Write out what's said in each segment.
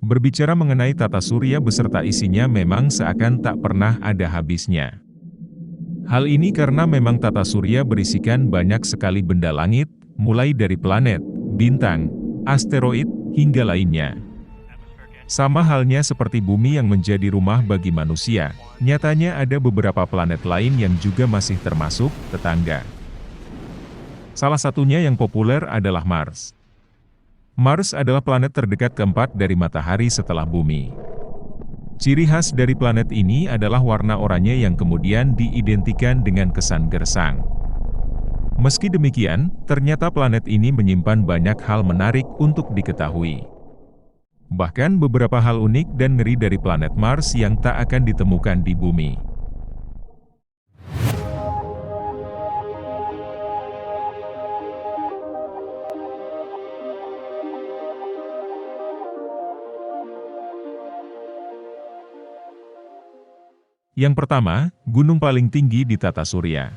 Berbicara mengenai tata surya beserta isinya memang seakan tak pernah ada habisnya. Hal ini karena memang tata surya berisikan banyak sekali benda langit, mulai dari planet, bintang, asteroid, hingga lainnya. Sama halnya seperti bumi yang menjadi rumah bagi manusia, nyatanya ada beberapa planet lain yang juga masih termasuk tetangga. Salah satunya yang populer adalah Mars. Mars adalah planet terdekat keempat dari matahari setelah bumi. Ciri khas dari planet ini adalah warna oranye yang kemudian diidentikan dengan kesan gersang. Meski demikian, ternyata planet ini menyimpan banyak hal menarik untuk diketahui. Bahkan beberapa hal unik dan ngeri dari planet Mars yang tak akan ditemukan di bumi. Yang pertama, gunung paling tinggi di tata surya.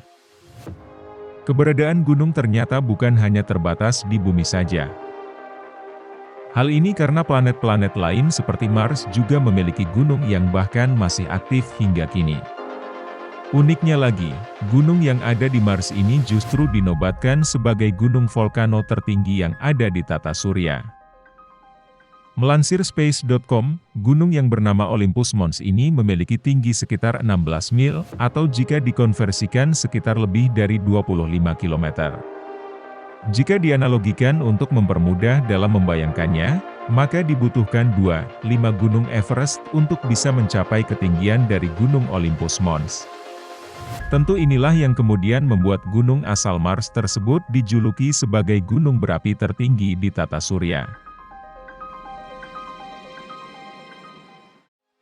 Keberadaan gunung ternyata bukan hanya terbatas di bumi saja. Hal ini karena planet-planet lain seperti Mars juga memiliki gunung yang bahkan masih aktif hingga kini. Uniknya lagi, gunung yang ada di Mars ini justru dinobatkan sebagai gunung volcano tertinggi yang ada di tata surya. Melansir Space.com, gunung yang bernama Olympus Mons ini memiliki tinggi sekitar 16 mil, atau jika dikonversikan sekitar lebih dari 25 km. Jika dianalogikan untuk mempermudah dalam membayangkannya, maka dibutuhkan 5 gunung Everest untuk bisa mencapai ketinggian dari gunung Olympus Mons. Tentu inilah yang kemudian membuat gunung asal Mars tersebut dijuluki sebagai gunung berapi tertinggi di tata surya.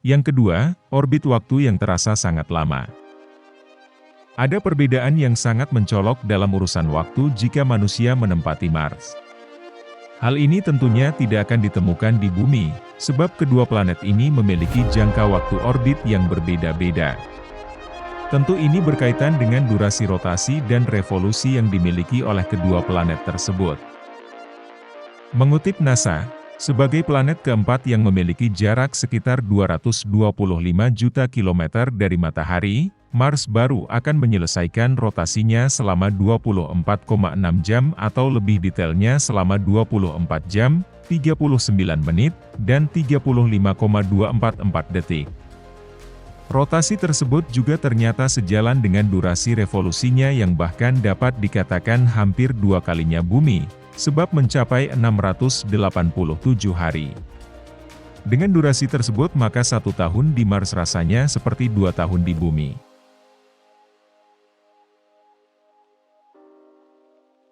Yang kedua, orbit waktu yang terasa sangat lama. Ada perbedaan yang sangat mencolok dalam urusan waktu jika manusia menempati Mars. Hal ini tentunya tidak akan ditemukan di bumi, sebab kedua planet ini memiliki jangka waktu orbit yang berbeda-beda. Tentu ini berkaitan dengan durasi rotasi dan revolusi yang dimiliki oleh kedua planet tersebut. Mengutip NASA, sebagai planet keempat yang memiliki jarak sekitar 225 juta kilometer dari matahari, Mars baru akan menyelesaikan rotasinya selama 24,6 jam atau lebih detailnya selama 24 jam, 39 menit, dan 35,244 detik. Rotasi tersebut juga ternyata sejalan dengan durasi revolusinya yang bahkan dapat dikatakan hampir 2 kalinya bumi, sebab mencapai 687 hari. Dengan durasi tersebut maka 1 tahun di Mars rasanya seperti 2 tahun di bumi.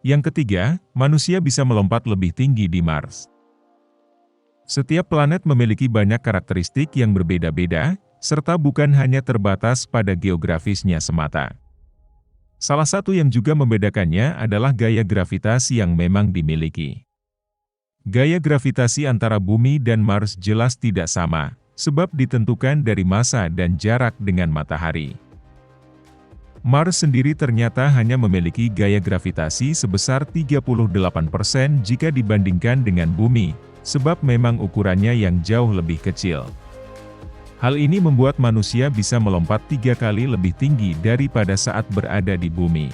Yang ketiga, manusia bisa melompat lebih tinggi di Mars. Setiap planet memiliki banyak karakteristik yang berbeda-beda, serta bukan hanya terbatas pada geografisnya semata. Salah satu yang juga membedakannya adalah gaya gravitasi yang memang dimiliki. Gaya gravitasi antara bumi dan Mars jelas tidak sama, sebab ditentukan dari massa dan jarak dengan matahari. Mars sendiri ternyata hanya memiliki gaya gravitasi sebesar 38% jika dibandingkan dengan bumi, sebab memang ukurannya yang jauh lebih kecil. Hal ini membuat manusia bisa melompat 3 kali lebih tinggi daripada saat berada di bumi.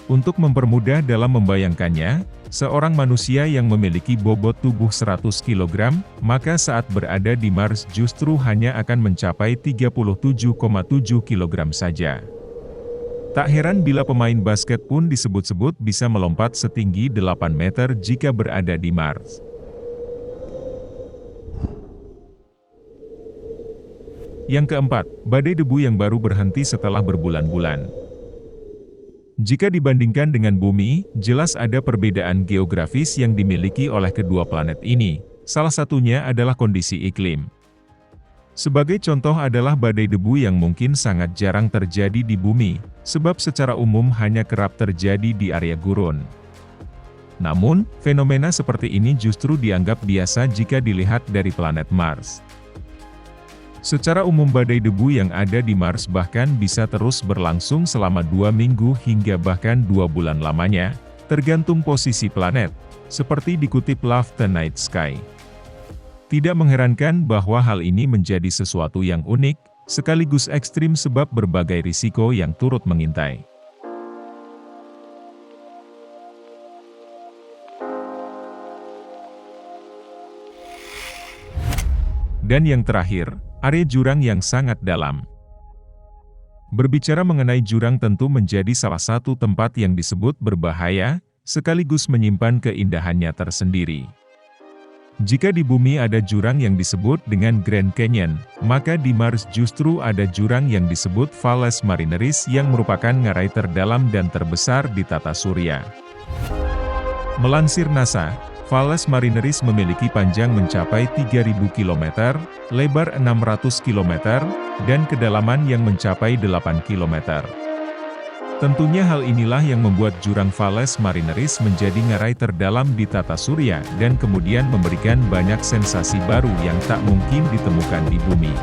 Untuk mempermudah dalam membayangkannya, seorang manusia yang memiliki bobot tubuh 100 kg, maka saat berada di Mars justru hanya akan mencapai 37,7 kg saja. Tak heran bila pemain basket pun disebut-sebut bisa melompat setinggi 8 meter jika berada di Mars. Yang keempat, badai debu yang baru berhenti setelah berbulan-bulan. Jika dibandingkan dengan bumi, jelas ada perbedaan geografis yang dimiliki oleh kedua planet ini, salah satunya adalah kondisi iklim. Sebagai contoh adalah badai debu yang mungkin sangat jarang terjadi di bumi, sebab secara umum hanya kerap terjadi di area gurun. Namun, fenomena seperti ini justru dianggap biasa jika dilihat dari planet Mars. Secara umum badai debu yang ada di Mars bahkan bisa terus berlangsung selama 2 minggu hingga bahkan 2 bulan lamanya, tergantung posisi planet, seperti dikutip Love the Night Sky. Tidak mengherankan bahwa hal ini menjadi sesuatu yang unik, sekaligus ekstrim sebab berbagai risiko yang turut mengintai. Dan yang terakhir, area jurang yang sangat dalam. Berbicara mengenai jurang tentu menjadi salah satu tempat yang disebut berbahaya, sekaligus menyimpan keindahannya tersendiri. Jika di bumi ada jurang yang disebut dengan Grand Canyon, maka di Mars justru ada jurang yang disebut Valles Marineris yang merupakan ngarai terdalam dan terbesar di tata surya. Melansir NASA, Valles Marineris memiliki panjang mencapai 3.000 km, lebar 600 km, dan kedalaman yang mencapai 8 km. Tentunya hal inilah yang membuat jurang Valles Marineris menjadi ngarai terdalam di tata surya dan kemudian memberikan banyak sensasi baru yang tak mungkin ditemukan di bumi.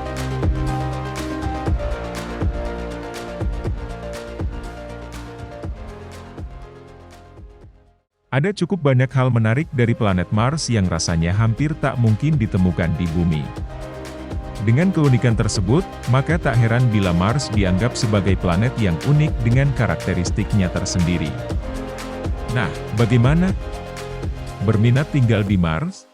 Ada cukup banyak hal menarik dari planet Mars yang rasanya hampir tak mungkin ditemukan di bumi. Dengan keunikan tersebut, maka tak heran bila Mars dianggap sebagai planet yang unik dengan karakteristiknya tersendiri. Nah, bagaimana? Berminat tinggal di Mars?